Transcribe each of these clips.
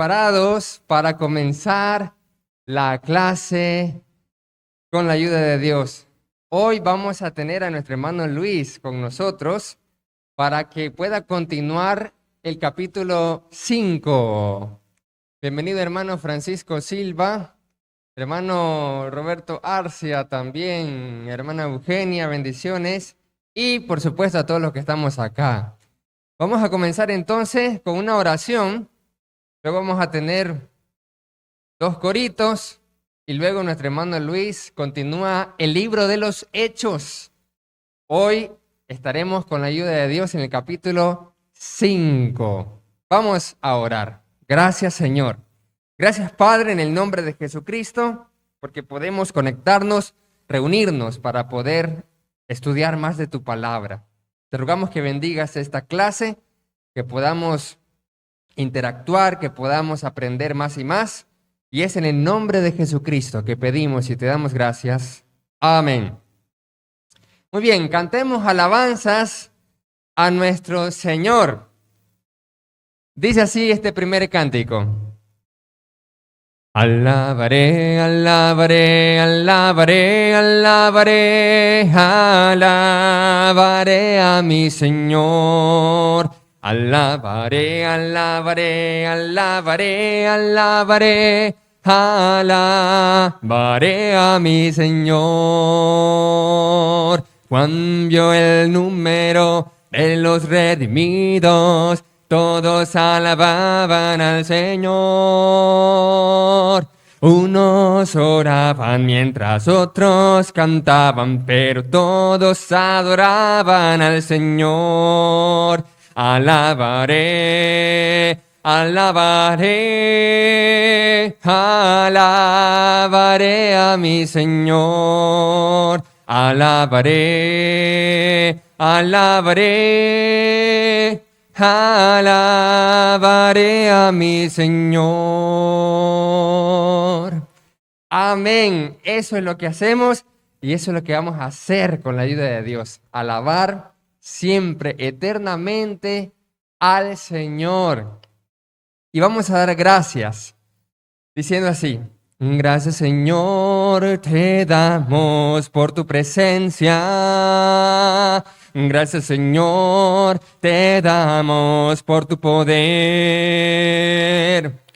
Preparados para comenzar la clase con la ayuda de Dios. Hoy vamos a tener a nuestro hermano Luis con nosotros para que pueda continuar el capítulo 5. Bienvenido hermano Francisco Silva, hermano Roberto Arcia también, hermana Eugenia, bendiciones y por supuesto a todos los que estamos acá. Vamos a comenzar entonces con una oración. Luego vamos a tener 2 coritos y luego nuestro hermano Luis continúa el libro de los Hechos. Hoy estaremos con la ayuda de Dios en el capítulo 5. Vamos a orar. Gracias, Señor. Gracias, Padre, en el nombre de Jesucristo, porque podemos conectarnos, reunirnos para poder estudiar más de tu palabra. Te rogamos que bendigas esta clase, que podamos interactuar, que podamos aprender más y más. Y es en el nombre de Jesucristo que pedimos y te damos gracias. Amén. Muy bien, cantemos alabanzas a nuestro Señor. Dice así este primer cántico. Alabaré, alabaré, alabaré, alabaré, alabaré a mi Señor. Alabaré, alabaré, alabaré, alabaré, alabaré a mi Señor. Cambio el número de los redimidos, todos alababan al Señor. Unos oraban mientras otros cantaban, pero todos adoraban al Señor. Alabaré, alabaré, alabaré a mi Señor. Alabaré, alabaré, alabaré a mi Señor. Amén. Eso es lo que hacemos y eso es lo que vamos a hacer con la ayuda de Dios. Alabar siempre, eternamente al Señor. Y vamos a dar gracias, diciendo así. Gracias, Señor, te damos por tu presencia. Gracias, Señor, te damos por tu poder.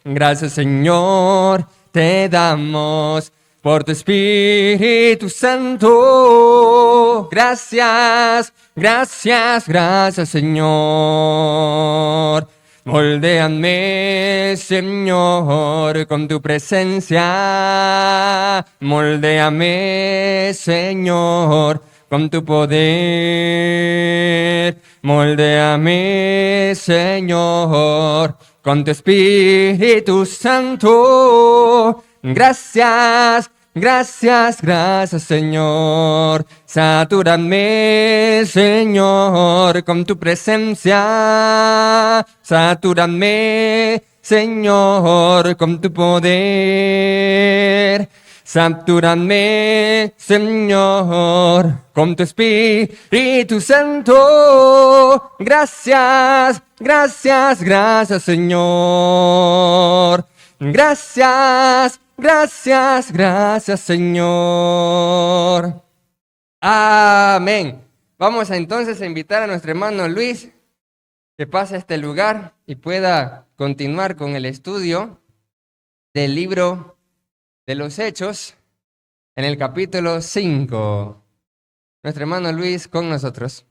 Gracias, Señor, te damos por tu Espíritu Santo. Gracias, gracias, gracias, Señor. Moldéame, Señor, con tu presencia. Moldéame, Señor, con tu poder. Moldéame, Señor, con tu Espíritu Santo. Gracias, gracias, gracias, Señor. Satúrame, Señor, con tu presencia. Satúrame, Señor, con tu poder. Satúrame, Señor, con tu Espíritu Santo. Gracias, gracias, gracias, Señor. Gracias, gracias, gracias, Señor. Amén. Vamos entonces a invitar a nuestro hermano Luis que pase a este lugar y pueda continuar con el estudio del libro de los Hechos en el capítulo 5. Nuestro hermano Luis con nosotros.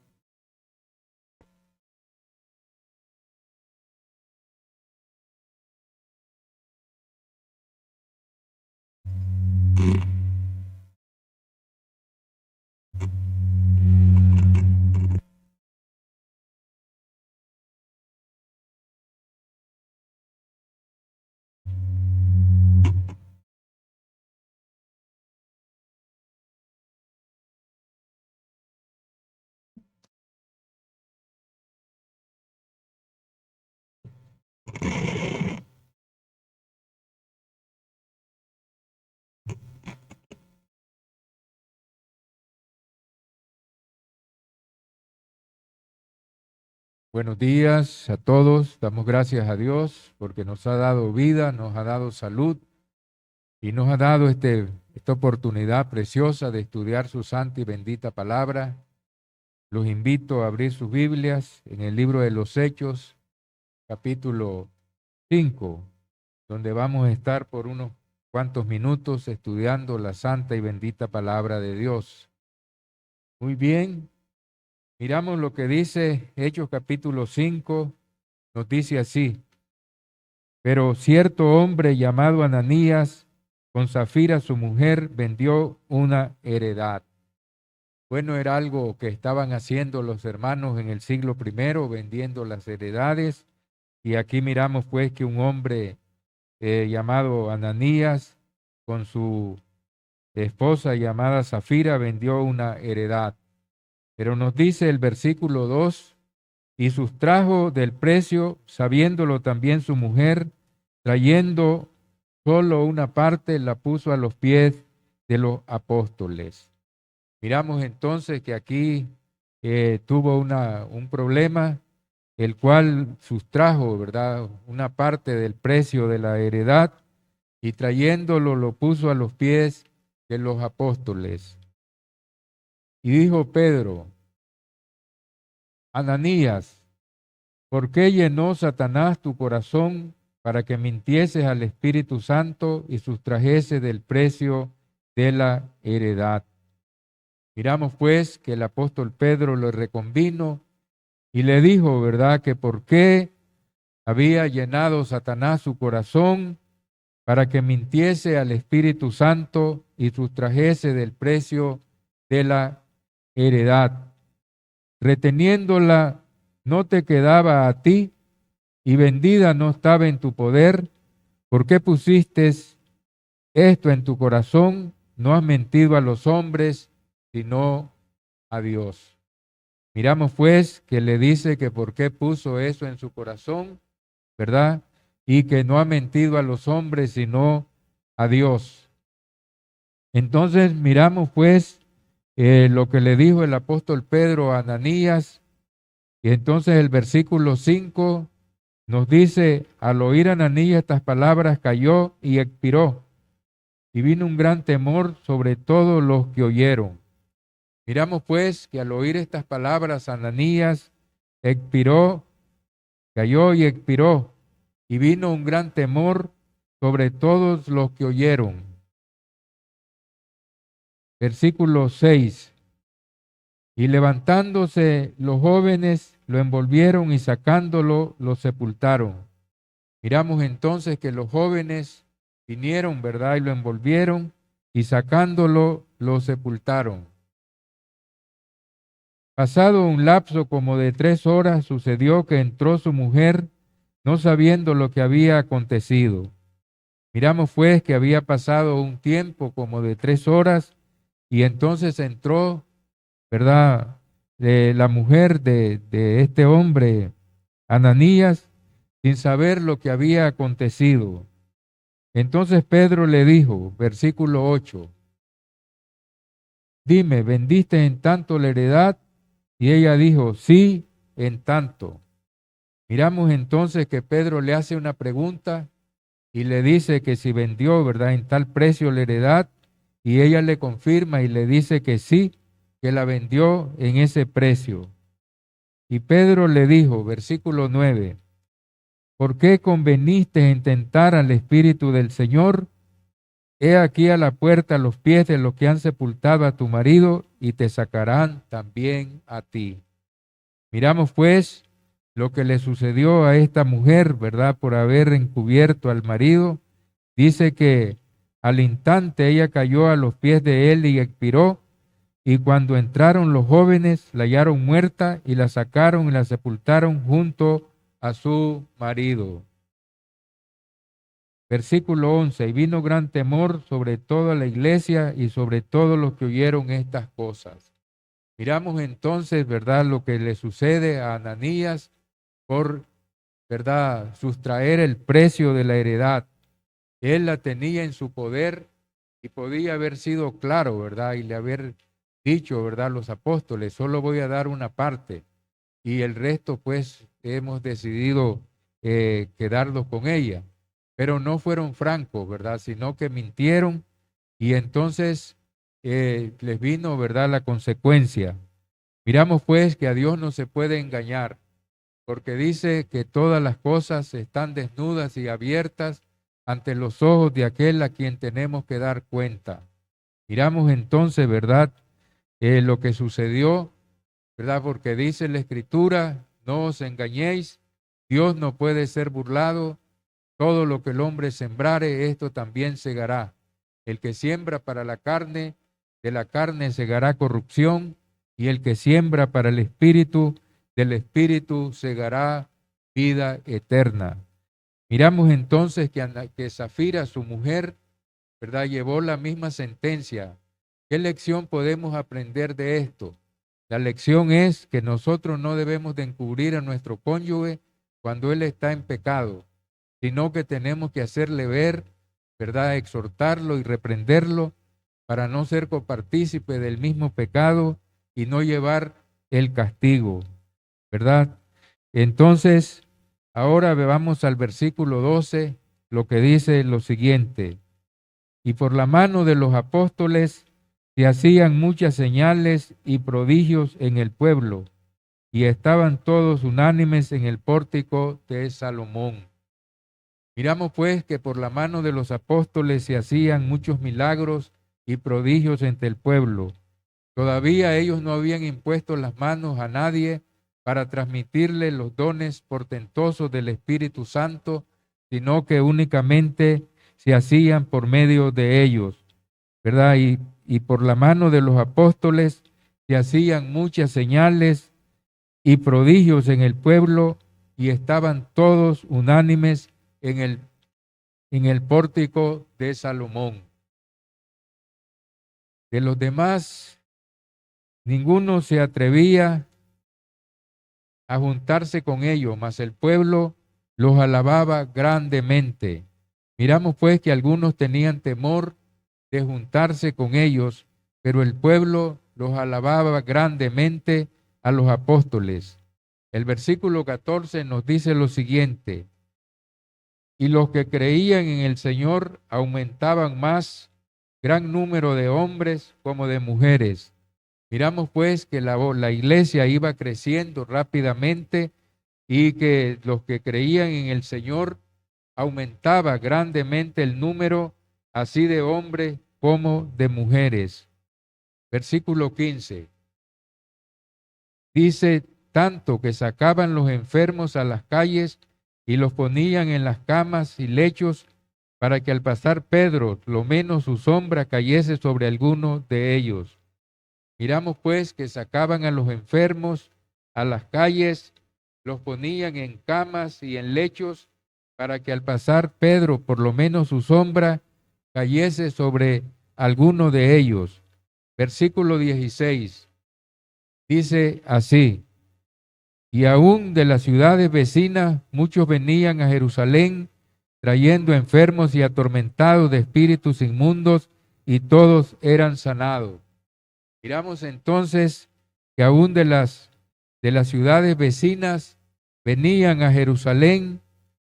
Buenos días a todos. Damos gracias a Dios porque nos ha dado vida, nos ha dado salud y nos ha dado esta oportunidad preciosa de estudiar su santa y bendita palabra. Los invito a abrir sus Biblias en el libro de los Hechos, capítulo 5, donde vamos a estar por unos cuantos minutos estudiando la santa y bendita palabra de Dios. Muy bien, miramos lo que dice Hechos capítulo 5, nos dice así: pero cierto hombre llamado Ananías, con Zafira su mujer, vendió una heredad. Bueno, era algo que estaban haciendo los hermanos en el siglo I, vendiendo las heredades. Y aquí miramos pues que un hombre llamado Ananías, con su esposa llamada Zafira, vendió una heredad. Pero nos dice el versículo 2, y sustrajo del precio, sabiéndolo también su mujer, trayendo solo una parte, la puso a los pies de los apóstoles. Miramos entonces que aquí tuvo un problema, el cual sustrajo, ¿verdad?, una parte del precio de la heredad, y trayéndolo lo puso a los pies de los apóstoles. Y dijo Pedro: Ananías, ¿por qué llenó Satanás tu corazón para que mintieses al Espíritu Santo y sustrajeses del precio de la heredad? Miramos pues que el apóstol Pedro lo reconvino y le dijo, ¿verdad?, que por qué había llenado Satanás su corazón para que mintiese al Espíritu Santo y sustrajese del precio de la heredad. Reteniéndola no te quedaba a ti, y vendida no estaba en tu poder. ¿Por qué pusiste esto en tu corazón? No has mentido a los hombres, sino a Dios. Miramos pues que le dice que por qué puso eso en su corazón, ¿verdad? Y que no ha mentido a los hombres, sino a Dios. Entonces miramos pues lo que le dijo el apóstol Pedro a Ananías, y entonces el versículo 5 nos dice: al oír Ananías estas palabras, cayó y expiró, y vino un gran temor sobre todos los que oyeron. Miramos pues que al oír estas palabras, Ananías expiró, cayó y expiró, y vino un gran temor sobre todos los que oyeron. Versículo 6. Y levantándose los jóvenes, lo envolvieron y sacándolo, lo sepultaron. Miramos entonces que los jóvenes vinieron, ¿verdad?, y lo envolvieron, y sacándolo, lo sepultaron. Pasado un lapso como de 3 horas, sucedió que entró su mujer, no sabiendo lo que había acontecido. Miramos pues que había pasado un tiempo como de 3 horas, y entonces entró, ¿verdad?, la mujer de este hombre, Ananías, sin saber lo que había acontecido. Entonces Pedro le dijo, versículo 8, dime, ¿vendiste en tanto la heredad? Y ella dijo, sí, en tanto. Miramos entonces que Pedro le hace una pregunta y le dice que si vendió, ¿verdad?, en tal precio la heredad, y ella le confirma y le dice que sí, que la vendió en ese precio. Y Pedro le dijo, versículo 9, ¿por qué conveniste en tentar al Espíritu del Señor? He aquí a la puerta los pies de los que han sepultado a tu marido, y te sacarán también a ti. Miramos pues lo que le sucedió a esta mujer, ¿verdad?, por haber encubierto al marido. Dice que al instante ella cayó a los pies de él y expiró, y cuando entraron los jóvenes la hallaron muerta y la sacaron y la sepultaron junto a su marido. Versículo 11, y vino gran temor sobre toda la iglesia y sobre todos los que oyeron estas cosas. Miramos entonces, ¿verdad?, lo que le sucede a Ananías por, ¿verdad?, sustraer el precio de la heredad. Él la tenía en su poder y podía haber sido claro, ¿verdad?, y le haber dicho, ¿verdad?, a los apóstoles, solo voy a dar una parte y el resto pues hemos decidido quedarnos con ella. Pero no fueron francos, ¿verdad? Sino que mintieron y entonces les vino, ¿verdad?, la consecuencia. Miramos pues que a Dios no se puede engañar, porque dice que todas las cosas están desnudas y abiertas ante los ojos de aquel a quien tenemos que dar cuenta. Miramos entonces, ¿verdad?, lo que sucedió, ¿verdad? Porque dice la Escritura, no os engañéis, Dios no puede ser burlado, todo lo que el hombre sembrare, esto también segará. El que siembra para la carne, de la carne segará corrupción, y el que siembra para el espíritu, del espíritu segará vida eterna. Miramos entonces que Zafira, su mujer, ¿verdad?, llevó la misma sentencia. ¿Qué lección podemos aprender de esto? La lección es que nosotros no debemos de encubrir a nuestro cónyuge cuando él está en pecado, sino que tenemos que hacerle ver, ¿verdad?, exhortarlo y reprenderlo para no ser copartícipe del mismo pecado y no llevar el castigo, ¿verdad? Entonces, ahora vamos al versículo 12, lo que dice lo siguiente: y por la mano de los apóstoles se hacían muchas señales y prodigios en el pueblo, y estaban todos unánimes en el pórtico de Salomón. Miramos pues que por la mano de los apóstoles se hacían muchos milagros y prodigios entre el pueblo. Todavía ellos no habían impuesto las manos a nadie para transmitirle los dones portentosos del Espíritu Santo, sino que únicamente se hacían por medio de ellos, ¿verdad? Y por la mano de los apóstoles se hacían muchas señales y prodigios en el pueblo, y estaban todos unánimes en el pórtico de Salomón. De los demás, ninguno se atrevía a juntarse con ellos, mas el pueblo los alababa grandemente. Miramos pues que algunos tenían temor de juntarse con ellos, pero el pueblo los alababa grandemente a los apóstoles. El versículo 14 nos dice lo siguiente: y los que creían en el Señor aumentaban más, gran número de hombres como de mujeres. Miramos pues que la iglesia iba creciendo rápidamente y que los que creían en el Señor aumentaba grandemente el número, así de hombres como de mujeres. Versículo 15. Dice, tanto que sacaban los enfermos a las calles y los ponían en las camas y lechos, para que al pasar Pedro, lo menos su sombra cayese sobre alguno de ellos. Miramos pues que sacaban a los enfermos a las calles, los ponían en camas y en lechos, para que al pasar Pedro, por lo menos su sombra cayese sobre alguno de ellos. Versículo 16. Dice así: y aún de las ciudades vecinas muchos venían a Jerusalén, trayendo enfermos y atormentados de espíritus inmundos, y todos eran sanados. Miramos entonces que aún de las ciudades vecinas venían a Jerusalén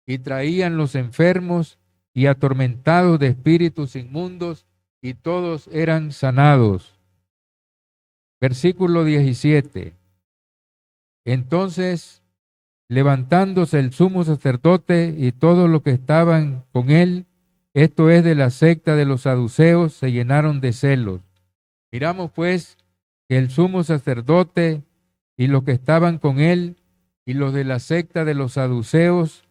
y traían los enfermos y atormentados de espíritus inmundos, y todos eran sanados. Versículo 17. Entonces, levantándose el sumo sacerdote y todos los que estaban con él, esto es de la secta de los saduceos, se llenaron de celos. Miramos pues que el sumo sacerdote y los que estaban con él y los de la secta de los saduceos,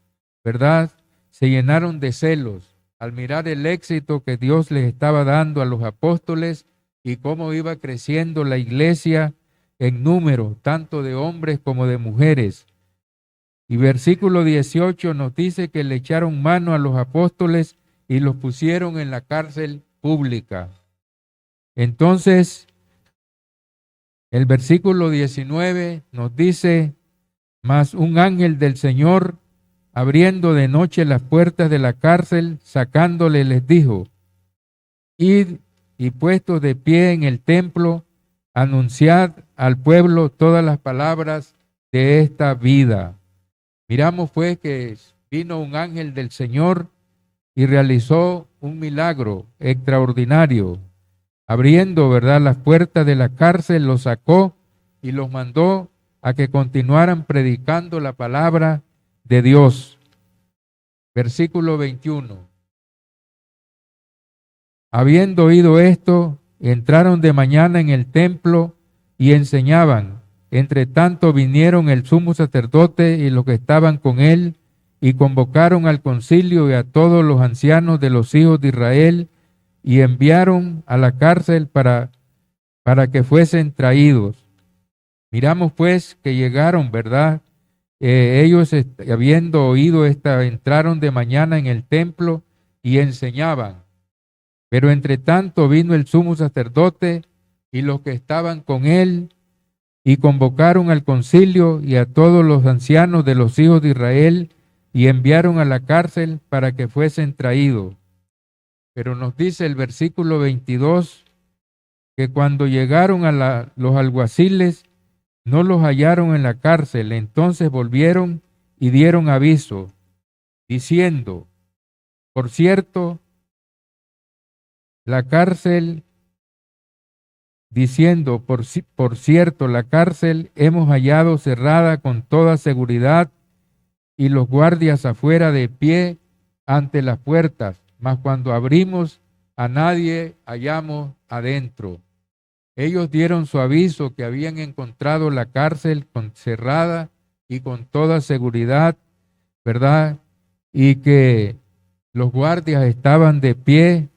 ¿verdad?, se llenaron de celos al mirar el éxito que Dios les estaba dando a los apóstoles y cómo iba creciendo la iglesia en número, tanto de hombres como de mujeres. Y versículo 18 nos dice que le echaron mano a los apóstoles y los pusieron en la cárcel pública. Entonces, el versículo 19 nos dice, mas un ángel del Señor, abriendo de noche las puertas de la cárcel, sacándole, les dijo, id y puestos de pie en el templo, anunciad al pueblo todas las palabras de esta vida. Miramos pues que vino un ángel del Señor y realizó un milagro extraordinario, abriendo, ¿verdad?, las puertas de la cárcel, los sacó y los mandó a que continuaran predicando la palabra de Dios. Versículo 21. Habiendo oído esto, entraron de mañana en el templo y enseñaban. Entre tanto vinieron el sumo sacerdote y los que estaban con él, y convocaron al concilio y a todos los ancianos de los hijos de Israel, y enviaron a la cárcel para que fuesen traídos. Miramos pues que llegaron, ¿verdad? Ellos, habiendo oído entraron de mañana en el templo y enseñaban. Pero entre tanto vino el sumo sacerdote y los que estaban con él, y convocaron al concilio y a todos los ancianos de los hijos de Israel, y enviaron a la cárcel para que fuesen traídos. Pero nos dice el versículo 22 que cuando llegaron a los alguaciles, no los hallaron en la cárcel. Entonces volvieron y dieron aviso, diciendo: por cierto, la cárcel, por cierto, la cárcel hemos hallado cerrada con toda seguridad, y los guardias afuera de pie ante las puertas, mas cuando abrimos, a nadie hallamos adentro. Ellos dieron su aviso que habían encontrado la cárcel cerrada y con toda seguridad, ¿verdad? Y que los guardias estaban de pie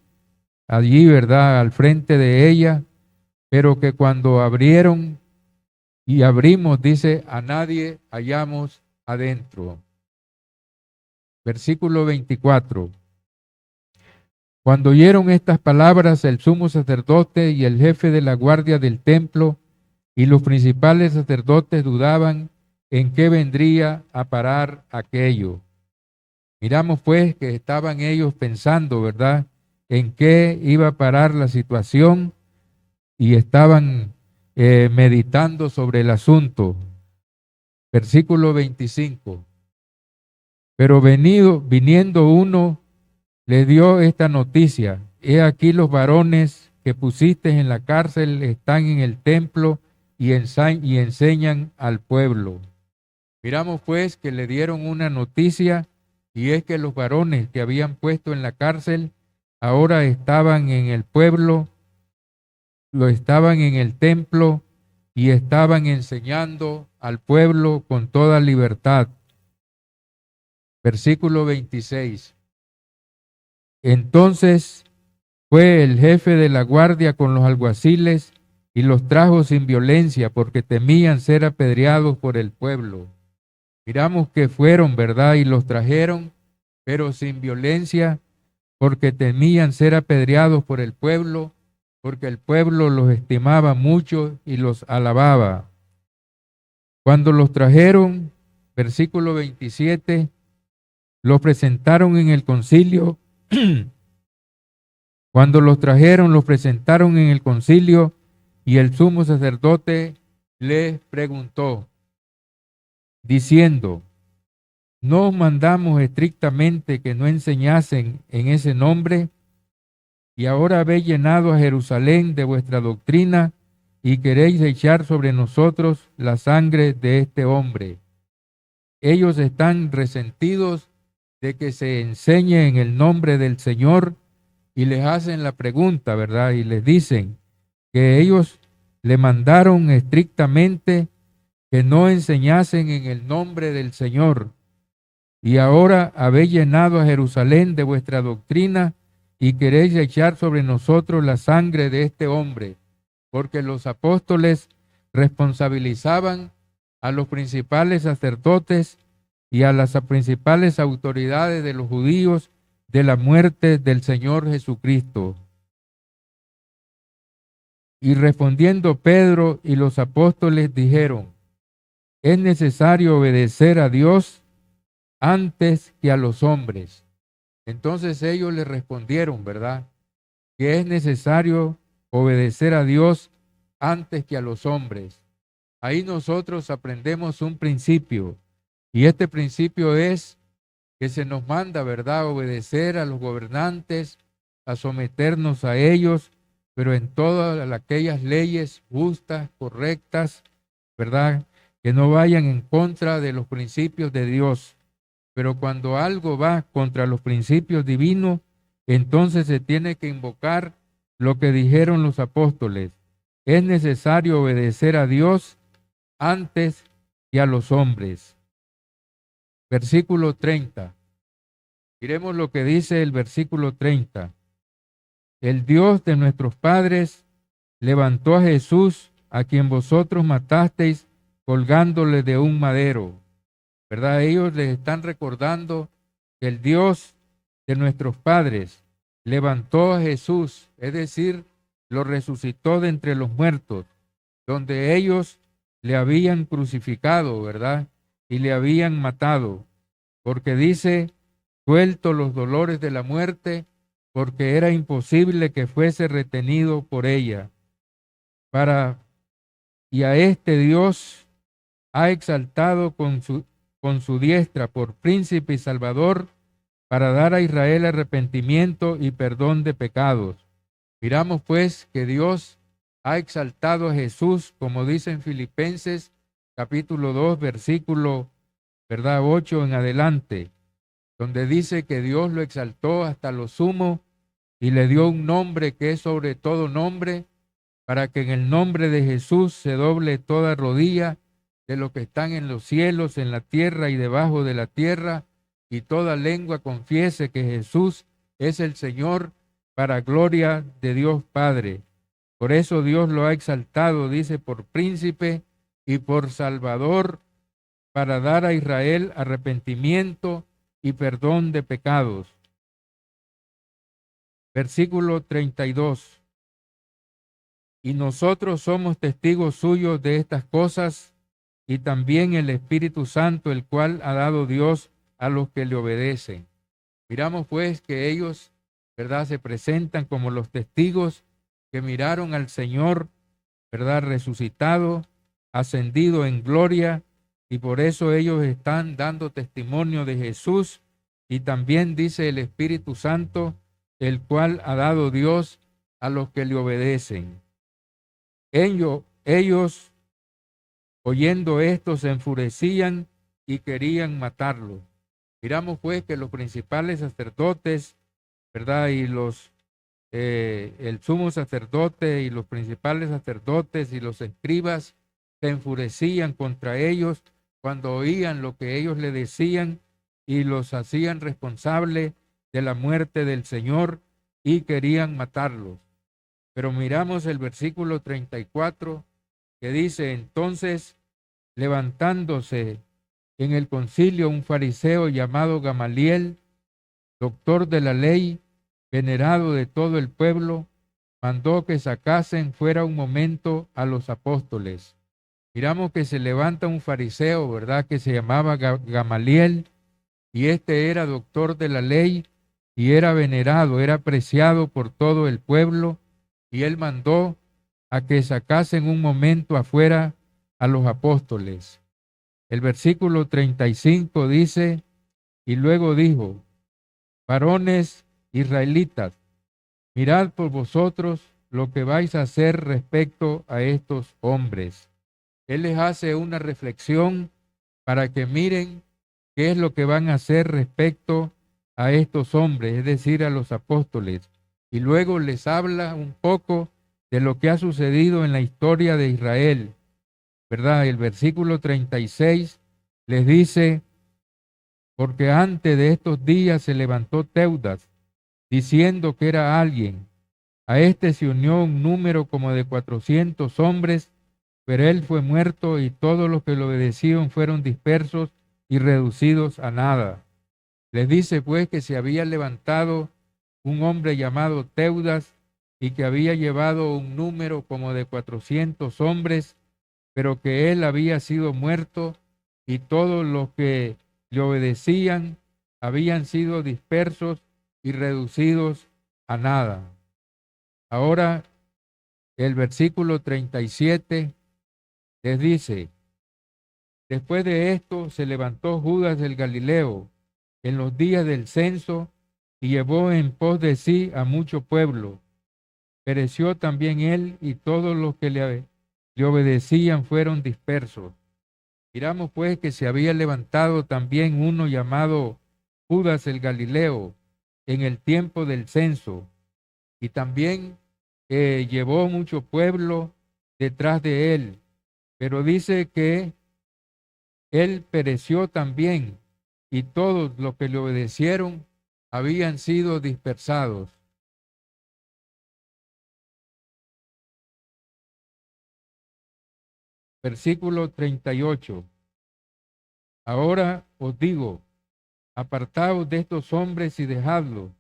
allí, ¿verdad?, al frente de ella, pero que cuando abrieron y abrimos, dice, a nadie hallamos adentro. Versículo 24. Cuando oyeron estas palabras, el sumo sacerdote y el jefe de la guardia del templo y los principales sacerdotes dudaban en qué vendría a parar aquello. Miramos pues que estaban ellos pensando, ¿verdad?, en qué iba a parar la situación, y estaban meditando sobre el asunto. Versículo 25. Pero viniendo uno, le dio esta noticia: he aquí los varones que pusiste en la cárcel están en el templo y enseñan al pueblo. Miramos pues que le dieron una noticia, y es que los varones que habían puesto en la cárcel ahora estaban en el pueblo, estaban en el templo y estaban enseñando al pueblo con toda libertad. Versículo 26. Entonces fue el jefe de la guardia con los alguaciles y los trajo sin violencia, porque temían ser apedreados por el pueblo. Miramos que fueron, ¿verdad?, y los trajeron, pero sin violencia, porque temían ser apedreados por el pueblo, porque el pueblo los estimaba mucho y los alababa. Cuando los trajeron, versículo 27, los presentaron en el concilio. Cuando los trajeron, los presentaron en el concilio, y el sumo sacerdote les preguntó, diciendo: ¿no os mandamos estrictamente que no enseñasen en ese nombre? Y ahora habéis llenado a Jerusalén de vuestra doctrina, y queréis echar sobre nosotros la sangre de este hombre. Ellos están resentidos de que se enseñe en el nombre del Señor, y les hacen la pregunta, ¿verdad? Y les dicen que ellos le mandaron estrictamente que no enseñasen en el nombre del Señor. Y ahora habéis llenado a Jerusalén de vuestra doctrina, y queréis echar sobre nosotros la sangre de este hombre, porque los apóstoles responsabilizaban a los principales sacerdotes y a las principales autoridades de los judíos de la muerte del Señor Jesucristo. Y respondiendo Pedro y los apóstoles dijeron: es necesario obedecer a Dios antes que a los hombres. Entonces ellos le respondieron, ¿verdad?, que es necesario obedecer a Dios antes que a los hombres. Ahí nosotros aprendemos un principio, Y este principio es que se nos manda, ¿verdad?, obedecer a los gobernantes, a someternos a ellos, pero en todas aquellas leyes justas, correctas, ¿verdad?, que no vayan en contra de los principios de Dios. Pero cuando algo va contra los principios divinos, entonces se tiene que invocar lo que dijeron los apóstoles. Es necesario obedecer a Dios antes que a los hombres. Versículo 30. Miremos lo que dice el versículo 30. El Dios de nuestros padres levantó a Jesús, a quien vosotros matasteis colgándole de un madero. ¿Verdad? Ellos les están recordando que el Dios de nuestros padres levantó a Jesús, es decir, lo resucitó de entre los muertos, donde ellos le habían crucificado, ¿verdad? Y le habían matado, porque dice, suelto los dolores de la muerte, porque era imposible que fuese retenido por ella. Y a este Dios ha exaltado con su diestra por príncipe y salvador, para dar a Israel arrepentimiento y perdón de pecados. Miramos pues que Dios ha exaltado a Jesús, como dice en Filipenses capítulo 2, versículo, ¿verdad?, 8 en adelante, donde dice que Dios lo exaltó hasta lo sumo y le dio un nombre que es sobre todo nombre, para que en el nombre de Jesús se doble toda rodilla de los que están en los cielos, en la tierra y debajo de la tierra, y toda lengua confiese que Jesús es el Señor, para gloria de Dios Padre. Por eso Dios lo ha exaltado, dice, por príncipe y por salvador, para dar a Israel arrepentimiento y perdón de pecados. Versículo 32. Y nosotros somos testigos suyos de estas cosas, y también el Espíritu Santo, el cual ha dado Dios a los que le obedecen. Miramos pues que ellos, ¿verdad?, se presentan como los testigos que miraron al Señor, ¿verdad?, resucitado, ascendido en gloria, y por eso ellos están dando testimonio de Jesús, y también dice el Espíritu Santo, el cual ha dado Dios a los que le obedecen. Ellos, oyendo esto, se enfurecían y querían matarlo. Miramos pues que los principales sacerdotes, ¿verdad?, y el sumo sacerdote y los principales sacerdotes y los escribas se enfurecían contra ellos cuando oían lo que ellos le decían, y los hacían responsables de la muerte del Señor y querían matarlos. Pero miramos el versículo 34 que dice, entonces, levantándose en el concilio un fariseo llamado Gamaliel, doctor de la ley, venerado de todo el pueblo, mandó que sacasen fuera un momento a los apóstoles. Miramos que se levanta un fariseo, ¿verdad?, que se llamaba Gamaliel, y este era doctor de la ley y era venerado, era apreciado por todo el pueblo, y él mandó a que sacasen un momento afuera a los apóstoles. El versículo 35 dice, y luego dijo, varones israelitas, mirad por vosotros lo que vais a hacer respecto a estos hombres. Él les hace una reflexión para que miren qué es lo que van a hacer respecto a estos hombres, es decir, a los apóstoles. Y luego les habla un poco de lo que ha sucedido en la historia de Israel, ¿verdad? El versículo 36 les dice, porque antes de estos días se levantó Teudas, diciendo que era alguien. A este se unió un número como de 400 hombres, pero él fue muerto y todos los que lo obedecieron fueron dispersos y reducidos a nada. Les dice pues que se había levantado un hombre llamado Teudas y que había llevado un número como de 400 hombres, pero que él había sido muerto y todos los que le obedecían habían sido dispersos y reducidos a nada. Ahora el versículo 37 les dice, Después de esto se levantó Judas del Galileo en los días del censo y llevó en pos de sí a mucho pueblo. Pereció también él y todos los que le obedecían fueron dispersos. Miramos pues que se había levantado también uno llamado Judas el Galileo en el tiempo del censo y también llevó mucho pueblo detrás de él, pero dice que él pereció también y todos los que le obedecieron habían sido dispersados. Versículo 38. Ahora os digo, apartaos de estos hombres y dejadlos,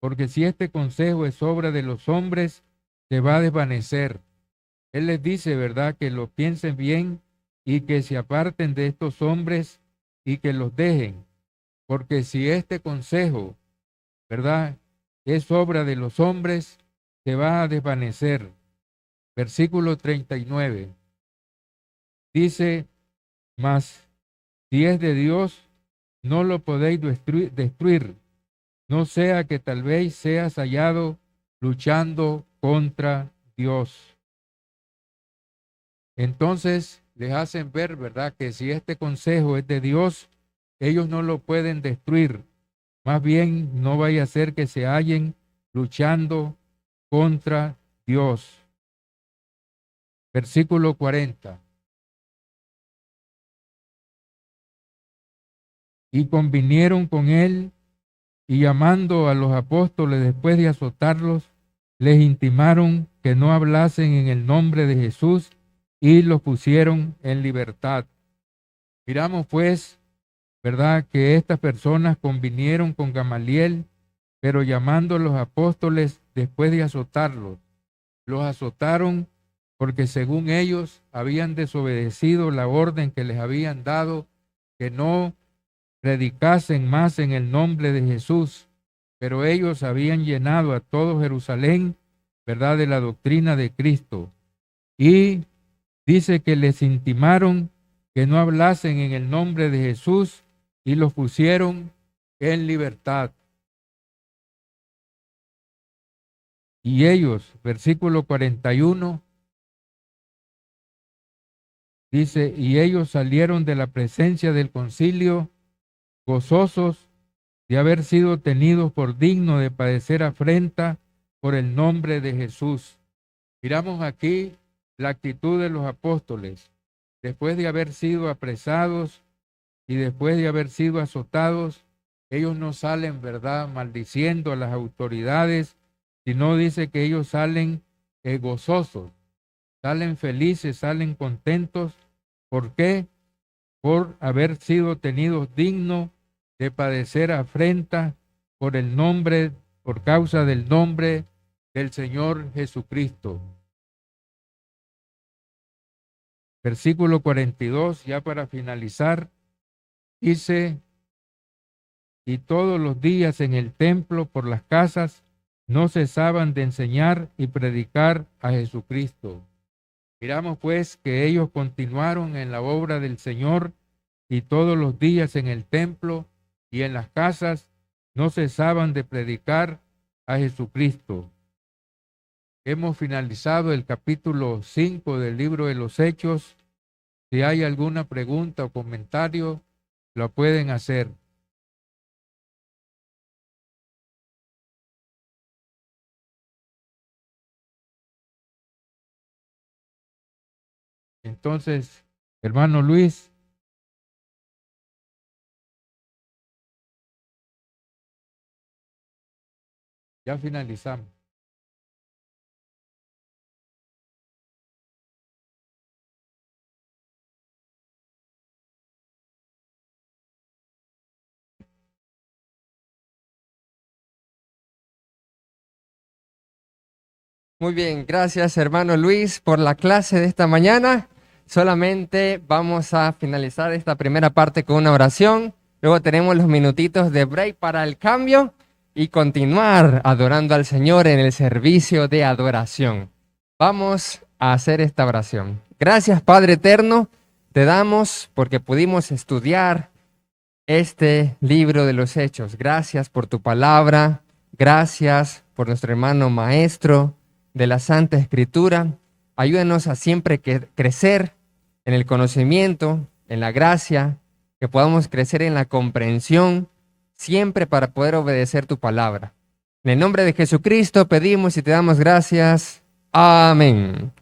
porque si este consejo es obra de los hombres, se va a desvanecer. Él les dice, ¿verdad?, que lo piensen bien y que se aparten de estos hombres y que los dejen, porque si este consejo, ¿verdad?, es obra de los hombres, se va a desvanecer. Versículo 39. Dice, mas si es de Dios, no lo podéis destruir, no sea que tal vez seas hallado luchando contra Dios. Entonces les hacen ver, ¿verdad?, que si este consejo es de Dios, ellos no lo pueden destruir. Más bien no vaya a ser que se hallen luchando contra Dios. Versículo 40. Y convinieron con él, y llamando a los apóstoles después de azotarlos, les intimaron que no hablasen en el nombre de Jesús y los pusieron en libertad. Miramos pues, ¿verdad?, que estas personas convinieron con Gamaliel, pero llamando a los apóstoles después de azotarlos. Los azotaron porque según ellos habían desobedecido la orden que les habían dado, que no predicasen más en el nombre de Jesús, pero ellos habían llenado a todo Jerusalén, ¿verdad?, de la doctrina de Cristo. Y dice que les intimaron que no hablasen en el nombre de Jesús y los pusieron en libertad. Y ellos, versículo 41, dice, y ellos salieron de la presencia del concilio gozosos de haber sido tenidos por digno de padecer afrenta por el nombre de Jesús. Miramos aquí la actitud de los apóstoles. Después de haber sido apresados y después de haber sido azotados, ellos no salen, ¿verdad?, maldiciendo a las autoridades, sino dice que ellos salen gozosos, salen felices, salen contentos. ¿Por qué? Por haber sido tenidos dignos de padecer afrenta por el nombre, por causa del nombre del Señor Jesucristo. Versículo 42, ya para finalizar, dice, y todos los días en el templo por las casas no cesaban de enseñar y predicar a Jesucristo. Miramos pues que ellos continuaron en la obra del Señor y todos los días en el templo y en las casas no cesaban de predicar a Jesucristo. Hemos finalizado el capítulo 5 del libro de los Hechos. Si hay alguna pregunta o comentario, lo pueden hacer. Entonces, hermano Luis. Ya finalizamos. Muy bien, gracias hermano Luis por la clase de esta mañana. Solamente vamos a finalizar esta primera parte con una oración. Luego tenemos los minutitos de break para el cambio y continuar adorando al Señor en el servicio de adoración. Vamos a hacer esta oración. Gracias Padre eterno te damos porque pudimos estudiar este libro de los Hechos. Gracias por tu palabra. Gracias por nuestro hermano maestro de la Santa Escritura. Ayúdanos a siempre crecer en el conocimiento, en la gracia, que podamos crecer en la comprensión, siempre para poder obedecer tu palabra. En el nombre de Jesucristo pedimos y te damos gracias. Amén.